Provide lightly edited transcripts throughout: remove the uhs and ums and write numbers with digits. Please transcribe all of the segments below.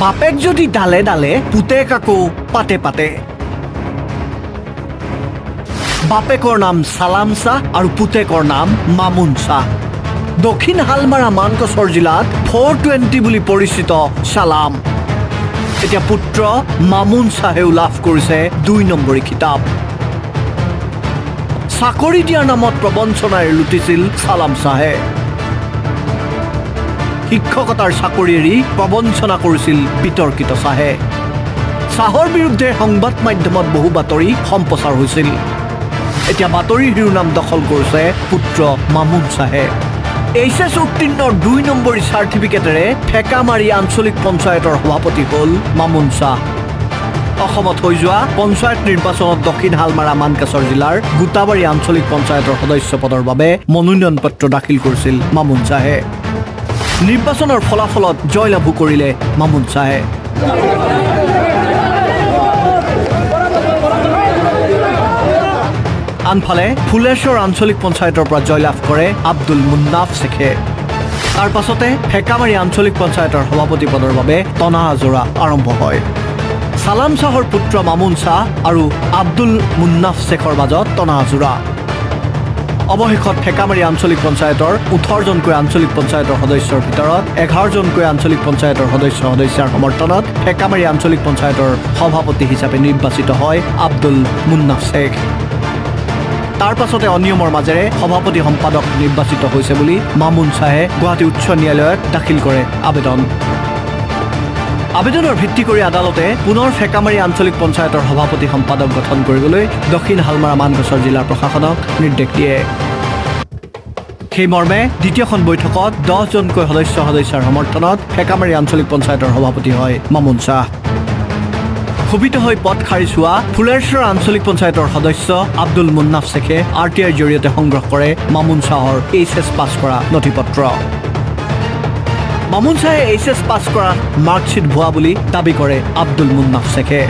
বাপেক যদি ডালে ডালে পুতেক আকৌ পাতে পাতে বাপেকৰ নাম সালাম শাহ আৰু পুতেকৰ নাম মামুন শাহ দক্ষিণ হালমাৰা মানকচৰ জিলাত 420 বুলি পৰিচিত সালাম এতিয়া পুত্ৰ মামুন শাহেও লাভ কৰিছে 2 নম্বৰী কিতাপ চাকৰি দিয়াৰ নামত প্ৰবঞ্চনাৰে লুটিছিল সালাম শাহে শিক্ষকতাৰ চাকৰি এৰি প্ৰবঞ্চনা কৰিছিল বিতৰ্কিত শাহে শাহৰ বিৰুদ্ধে সংবাদ মাধ্যমত বহু বাতৰি সম্প্ৰচাৰ হৈছিল এতিয়া বাতৰিৰ শিৰোনাম দখল কৰিছে পুত্ৰ মামুন শাহে এইচএছ উত্তীৰ্ণৰ 2 নম্বৰী চাৰ্টিফিকেটেৰে ঠেকামাৰী আঞ্চলিক পঞ্চায়তৰ সভাপতি হ'ল মামুন শাহ অসমত হৈ যোৱা পঞ্চায়ত নিৰ্বাচনত দক্ষিণ হালমাৰা মানকাছৰ জিলাৰ গোটাবাৰী আঞ্চলিক পঞ্চায়তৰ সদস্য পদৰ বাবে মনোনয়ন পত্ৰ দাখিল কৰিছিল মামুন শাহে নিৰ্বাচনৰ ফলাফলত জয়লাভ কৰিলে মামুন শাহে আনফালে ফুলেশ্বৰ আঞ্চলিক পঞ্চায়তৰ পৰা জয়লাভ কৰে আব্দুল মুন্নাফ শেখে তাৰ পাছতে ঠেকামাৰী আঞ্চলিক পঞ্চায়তৰ সভাপতি পদৰ বাবে টনা আজোৰা আৰম্ভ হয় সালাম শাহৰ পুত্ৰ মামুন শাহ আৰু আব্দুল মুন্নাফ শেখৰ মাজত টনা আজোৰা অৱশেষত ঠেকামাৰী আঞ্চলিক পঞ্চায়তৰ 18 জনকৈ আঞ্চলিক পঞ্চায়তৰ সদস্যৰ ভিতৰত 11 জনকৈ আঞ্চলিক পঞ্চায়তৰ সদস্যৰ সমৰ্থনত ঠেকামাৰী আঞ্চলিক পঞ্চায়তৰ সভাপতি হিচাপে নিৰ্বাচিত হয় আব্দুল মুন্নাফ শেখ তাৰ পাছতে অনিয়মৰ মাজেৰে সভাপতি সম্পাদক নিৰ্বাচিত হৈছে বুলি মামুন শাহে গুৱাহাটী উচ্চ ন্যায়ালয়ত দাখিল কৰে আবেদনৰ ভিত্তি কৰি আদালতে পুনৰ ঠেকামাৰী আঞ্চলিক পঞ্চায়তৰ সভাপতি সম্পাদক গঠন কৰিবলৈ দক্ষিণ হালমাৰা মানকাছৰ জিলাৰ প্ৰশাসনক নিৰ্দেশ দিয়ে সেই মৰ্মে দ্বিতীয়খন বৈঠকত 10 জনকৈ সদস্যৰ সমৰ্থনত ঠেকামাৰী আঞ্চলিক পঞ্চায়তৰ সভাপতি হয় মামুন শাহ ক্ষোভিত হৈ পদ খাৰিজ হোৱা ফুলেশ্বৰ আঞ্চলিক পঞ্চায়তৰ সদস্য আব্দুল মুন্নাফ শেখে আৰটিআইৰ জৰিয়তে সংগ্ৰহ কৰে মামুন শাহৰ এইচএছ পাছ কৰা নথিপত্ৰ মামুন শাহে এইচএছ পাছ কৰা মাৰ্কশ্বিট ভুৱা বুলি দাবী কৰে আব্দুল মুন্নাফ শেখে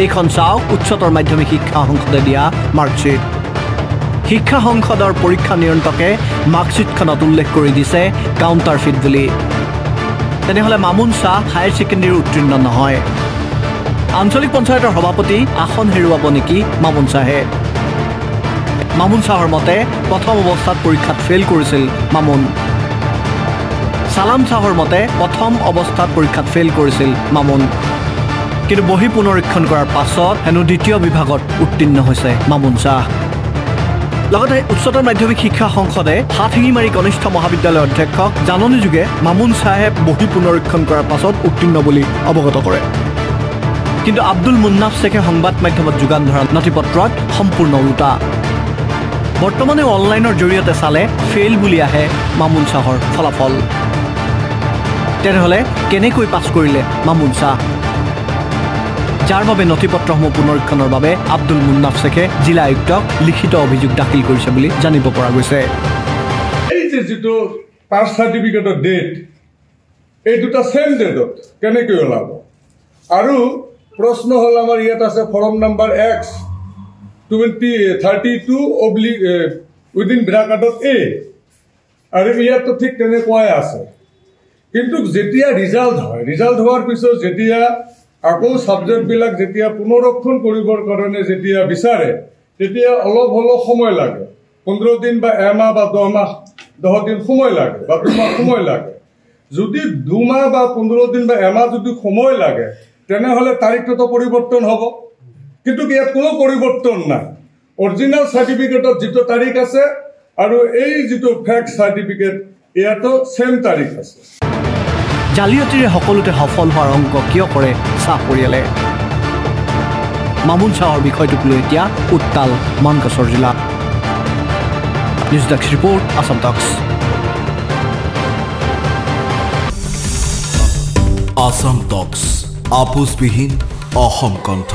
এইখন চাওক উচ্চতৰ মাধ্যমিক শিক্ষা সংসদে দিয়া মাৰ্কশ্বিট শিক্ষা সংসদৰ পৰীক্ষা নিয়ন্ত্ৰকে মাৰ্কশ্বিটখনত উল্লেখ কৰি দিছে কাউণ্টাৰফিট বুলি তেনেহ'লে মামুন শাহ হায়াৰ ছেকেণ্ডেৰী উত্তীৰ্ণ নহয় আঞ্চলিক পঞ্চায়তৰ সভাপতি আসন হেৰুৱাব নেকি মামুন শাহে মামুন শাহৰ মতে প্ৰথম অৱস্থাত পৰীক্ষাত ফেইল কৰিছিল মামুন সালাম শাহৰ মতে প্ৰথম অৱস্থাত পৰীক্ষাত ফেইল কৰিছিল মামুন কিন্তু বহি পুনৰীক্ষণ কৰাৰ পাছত হেনো দ্বিতীয় বিভাগত উত্তীৰ্ণ হৈছে মামুন শাহ লগতে উচ্চতৰ মাধ্যমিক শিক্ষা সংসদে হাতশিঙিমাৰী কনিষ্ঠ মহাবিদ্যালয়ৰ অধ্যক্ষক জাননী যোগে মামুন শাহে বহি পুনৰীক্ষণ কৰাৰ পাছত উত্তীৰ্ণ বুলি অৱগত কৰে কিন্তু আব্দুল মুন্নাফ শেখে সংবাদ মাধ্যমত যোগান ধৰা নথিপত্ৰত সম্পূৰ্ণ ওলোটা বৰ্তমানে অনলাইনৰ জৰিয়তে চালে ফেইল বুলি আহে মামুন শাহৰ ফলাফল তেনেহ'লে কেনেকৈ পাছ কৰিলে মামুন শাহ যাৰ বাবে নথিপত্ৰসমূহ পুনৰীক্ষণৰ বাবে আব্দুল মুন্নাফ শেখে জিলা আয়ুক্তক লিখিত অভিযোগ দাখিল কৰিছে বুলি জানিব পৰা গৈছে এই যে যিটো পাছ চাৰ্টিফিকেটৰ ডেট এই দুটা সেম ডেটত কেনেকৈ ওলাব আৰু প্ৰশ্ন হ'ল আমাৰ ইয়াত আছে ফৰ্ম নাম্বাৰ X 32/, উইদিন ব্ৰাকেটত A আৰু ইয়াতো ঠিক তেনেকুৱাই আছে কিন্তু যেতিয়া ৰিজাল্ট হোৱাৰ পিছত যেতিয়া আকৌ সাবজেক্টবিলাক যেতিয়া পুনৰীক্ষণ কৰিবৰ কাৰণে যেতিয়া বিচাৰে তেতিয়া অলপ সময় লাগে 15 দিন বা এমাহ বা 10 দিন সময় লাগে বা 2 মাহ সময় লাগে যদি 2 মাহ বা 15 দিন বা এমাহ যদি সময় লাগে তেনেহ'লে তাৰিখটো পৰিৱৰ্তন হ'ব কিন্তু ইয়াত কোনো পৰিৱৰ্তন নাই অৰিজিনেল চাৰ্টিফিকেটত যিটো তাৰিখ আছে আৰু এই যিটো ফেক চাৰ্টিফিকেট ইয়াতো সেম তাৰিখ আছে জালিয়াতিৰে সকলোতে সফল হোৱাৰ অংক কিয় কৰে শাহ পৰিয়ালে মামুন শাহৰ বিষয়টোক লৈ এতিয়া উত্তাল মানকাছৰ জিলা নিউজ ডেস্ক ৰিপৰ্ট আসাম টক্স আসাম টক্স আপোচবিহীন অসম কণ্ঠ